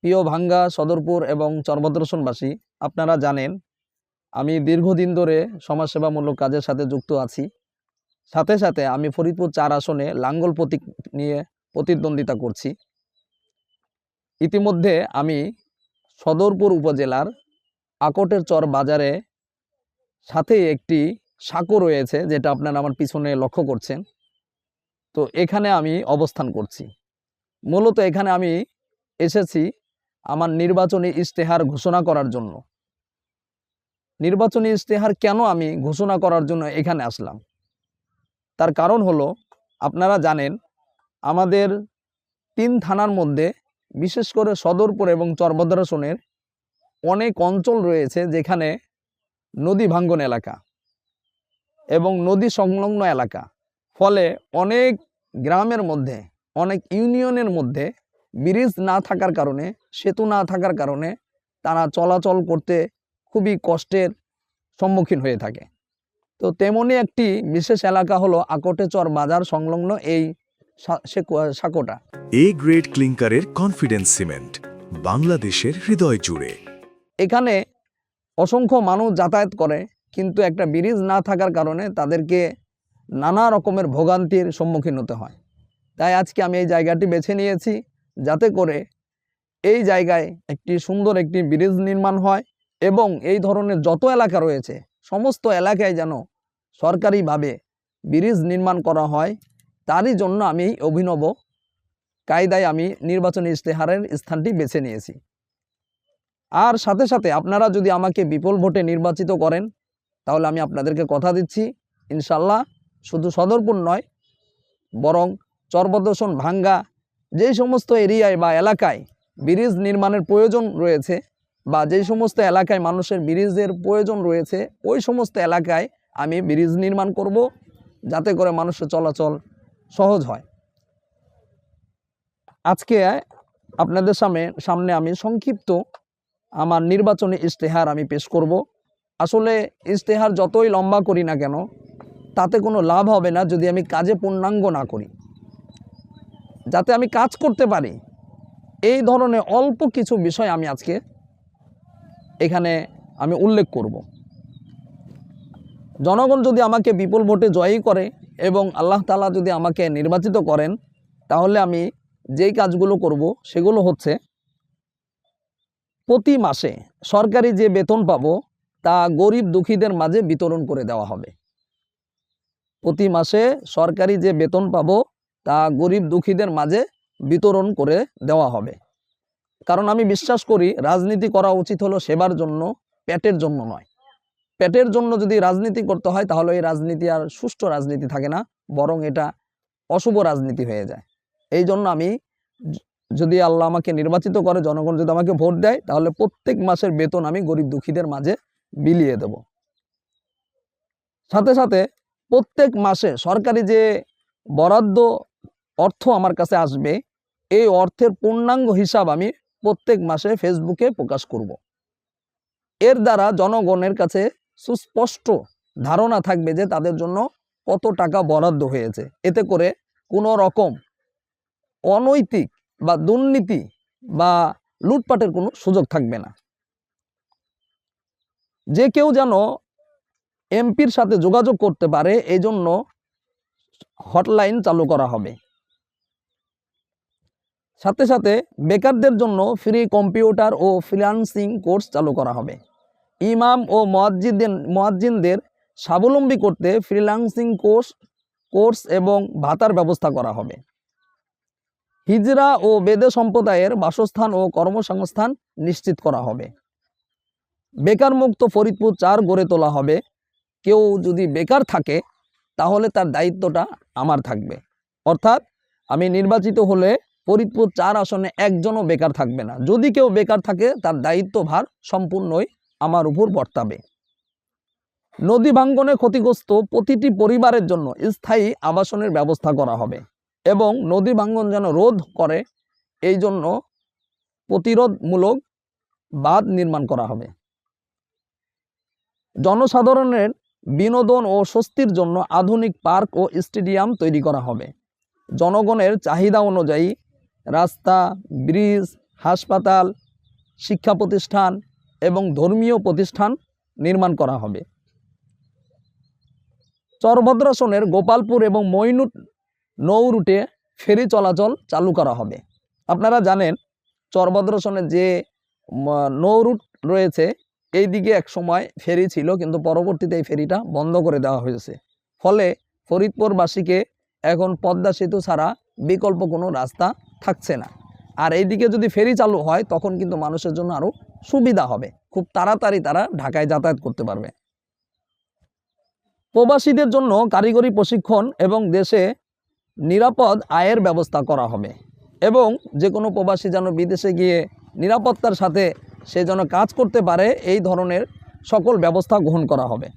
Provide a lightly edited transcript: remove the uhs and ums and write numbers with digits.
প্রিয় ভাঙ্গা, সদরপুর এবং চরভদ্রসনবাসী, আপনারা জানেন আমি দীর্ঘদিন ধরে সমাজসেবামূলক কাজের সাথে যুক্ত আছি। সাথে সাথে আমি ফরিদপুর ৪ আসনে লাঙ্গল প্রতীক নিয়ে প্রতিদ্বন্দ্বিতা করছি। ইতিমধ্যে আমি সদরপুর উপজেলার আকটের চর বাজারে সাথে একটি সাঁকো রয়েছে, যেটা আপনারা আমার পিছনে লক্ষ্য করছেন। তো এখানে আমি অবস্থান করছি। মূলত এখানে আমি এসেছি আমার নির্বাচনী ইশতেহার ঘোষণা করার জন্য। নির্বাচনী ইশতেহার কেন আমি ঘোষণা করার জন্য এখানে আসলাম, তার কারণ হলো, আপনারা জানেন আমাদের ৩ থানার মধ্যে বিশেষ করে সদরপুর এবং চরভদ্রসনের অনেক অঞ্চল রয়েছে যেখানে নদী ভাঙ্গন এলাকা এবং নদী সংলগ্ন এলাকা। ফলে অনেক গ্রামের মধ্যে, অনেক ইউনিয়নের মধ্যে ব্রিজ না থাকার কারণে, সেতু না থাকার কারণে তারা চলাচল করতে খুবই কষ্টের সম্মুখীন হয়ে থাকে। তো তেমনই একটি বিশেষ এলাকা হলো আকটে চর বাজার সংলগ্ন এই সাঁকোটা। এ গ্রেড ক্লিংকারের কনফিডেন্স সিমেন্ট, বাংলাদেশের হৃদয় জুড়ে। এখানে অসংখ্য মানুষ যাতায়াত করে, কিন্তু একটা ব্রিজ না থাকার কারণে তাদেরকে নানা রকমের ভোগান্তির সম্মুখীন হতে হয়। তাই আজকে আমি এই জায়গাটি বেছে নিয়েছি, যাতে করে এই জায়গায় একটি সুন্দর একটি ব্রিজ নির্মাণ হয় এবং এই ধরনের যত এলাকা রয়েছে সমস্ত এলাকায় যেন সরকারিভাবে ব্রিজ নির্মাণ করা হয়। তারই জন্য আমি অভিনব কায়দায় আমি নির্বাচনী ইশতেহারের স্থানটি বেছে নিয়েছি। আর সাথে সাথে আপনারা যদি আমাকে বিপুল ভোটে নির্বাচিত করেন, তাহলে আমি আপনাদেরকে কথা দিচ্ছি, ইনশাল্লাহ শুধু সদরপুর নয়, বরং চরভদ্রসন, ভাঙ্গা, যেই সমস্ত এরিয়ায় বা এলাকায় ব্রিজ নির্মাণের প্রয়োজন রয়েছে বা যেই সমস্ত এলাকায় মানুষের ব্রিজের প্রয়োজন রয়েছে, ওই সমস্ত এলাকায় আমি ব্রিজ নির্মাণ করব, যাতে করে মানুষের চলাচল সহজ হয়। আজকে আপনাদের সামনে আমি সংক্ষিপ্ত আমার নির্বাচনী ইশতেহার আমি পেশ করব। আসলে ইশতেহার যতই লম্বা করি না কেন, তাতে কোনো লাভ হবে না যদি আমি কাজে পূর্ণাঙ্গ না করি। যাতে আমি কাজ করতে পারি, এই ধরনের অল্প কিছু বিষয় আমি আজকে এখানে আমি উল্লেখ করব। জনগণ যদি আমাকে বিপুল ভোটে জয়ী করে এবং আল্লাহ তাআলা যদি আমাকে নির্বাচিত করেন, তাহলে আমি যেই কাজগুলো করব সেগুলো হচ্ছে, প্রতি মাসে সরকারি যে বেতন পাবো তা গরিব দুঃখীদের মাঝে বিতরণ করে দেওয়া হবে। প্রতি মাসে সরকারি যে বেতন পাবো তা গরিব দুঃখীদের মাঝে বিতরণ করে দেওয়া হবে। কারণ আমি বিশ্বাস করি রাজনীতি করা উচিত হলো সেবার জন্য, পেটের জন্য নয়। পেটের জন্য যদি রাজনীতি করতে হয়, তাহলে এই রাজনীতি আর সুষ্ঠু রাজনীতি থাকে না, বরং এটা অশুভ রাজনীতি হয়ে যায়। এই জন্য আমি, যদি আল্লাহ আমাকে নির্বাচিত করে, জনগণ যদি আমাকে ভোট দেয়, তাহলে প্রত্যেক মাসের বেতন আমি গরিব দুঃখীদের মাঝে বিলিয়ে দেব। সাথে সাথে প্রত্যেক মাসে সরকারি যে বরাদ্দ অর্থ আমার কাছে আসবে, এই অর্থের পূর্ণাঙ্গ হিসাব আমি প্রত্যেক মাসে ফেসবুকে প্রকাশ করব। এর দ্বারা জনগণের কাছে সুস্পষ্ট ধারণা থাকবে যে তাদের জন্য কত টাকা বরাদ্দ হয়েছে। এতে করে কোনো রকম অনৈতিক বা দুর্নীতি বা লুটপাটের কোনো সুযোগ থাকবে না। যে কেউ যেন এমপির সাথে যোগাযোগ করতে পারে, এই জন্য হটলাইন চালু করা হবে। সাথে সাথে বেকারদের জন্য ফ্রি কম্পিউটার ও ফ্রিল্যান্সিং কোর্স চালু করা হবে। ইমাম ও মুয়াজ্জিনদের স্বাবলম্বী করতে ফ্রিল্যান্সিং কোর্স এবং ভাতার ব্যবস্থা করা হবে। হিজরা ও বেদে সম্প্রদায়ের বাসস্থান ও কর্মসংস্থান নিশ্চিত করা হবে। বেকার মুক্ত ফরিদপুর ৪ গড়ে তোলা হবে। কেউ যদি বেকার থাকে, তাহলে তার দায়িত্বটা আমার থাকবে। অর্থাৎ আমি নির্বাচিত হলে ফরিদপুর ৪ আসনে একজনও বেকার থাকবে না। যদি কেউ বেকার থাকে, তার দায়িত্বভার সম্পূর্ণই আমার উপর বর্তাবে। নদী ভাঙ্গনে ক্ষতিগ্রস্ত প্রতিটি পরিবারের জন্য স্থায়ী আবাসনের ব্যবস্থা করা হবে এবং নদী ভাঙ্গন যেন রোধ করে, এই জন্য প্রতিরোধমূলক বাঁধ নির্মাণ করা হবে। জনসাধারণের বিনোদন ও স্বস্তির জন্য আধুনিক পার্ক ও স্টেডিয়াম তৈরি করা হবে। জনগণের চাহিদা অনুযায়ী রাস্তা, ব্রিজ, হাসপাতাল, শিক্ষা প্রতিষ্ঠান এবং ধর্মীয় প্রতিষ্ঠান নির্মাণ করা হবে। চরভদ্রাসনের গোপালপুর এবং মইনুট নৌ রুটে ফেরি চলাচল চালু করা হবে। আপনারা জানেন চরভদ্রাসনের যে নৌ রুট রয়েছে এই দিকে এক সময় ফেরি ছিল, কিন্তু পরবর্তীতে এই ফেরিটা বন্ধ করে দেওয়া হয়েছে। ফলে ফরিদপুরবাসীকে এখন পদ্মা সেতু ছাড়া বিকল্প কোনো রাস্তা থাকছে না। আর এইদিকে যদি ফেরি চালু হয় তখন কিন্তু মানুষের জন্য আরও সুবিধা হবে, খুব তাড়াতাড়ি তারা ঢাকায় যাতায়াত করতে পারবে। প্রবাসীদের জন্য কারিগরি প্রশিক্ষণ এবং দেশে নিরাপদ আয়ের ব্যবস্থা করা হবে এবং যে কোনো প্রবাসী যেন বিদেশে গিয়ে নিরাপত্তার সাথে সে যেন কাজ করতে পারে এই ধরনের সকল ব্যবস্থা গ্রহণ করা হবে।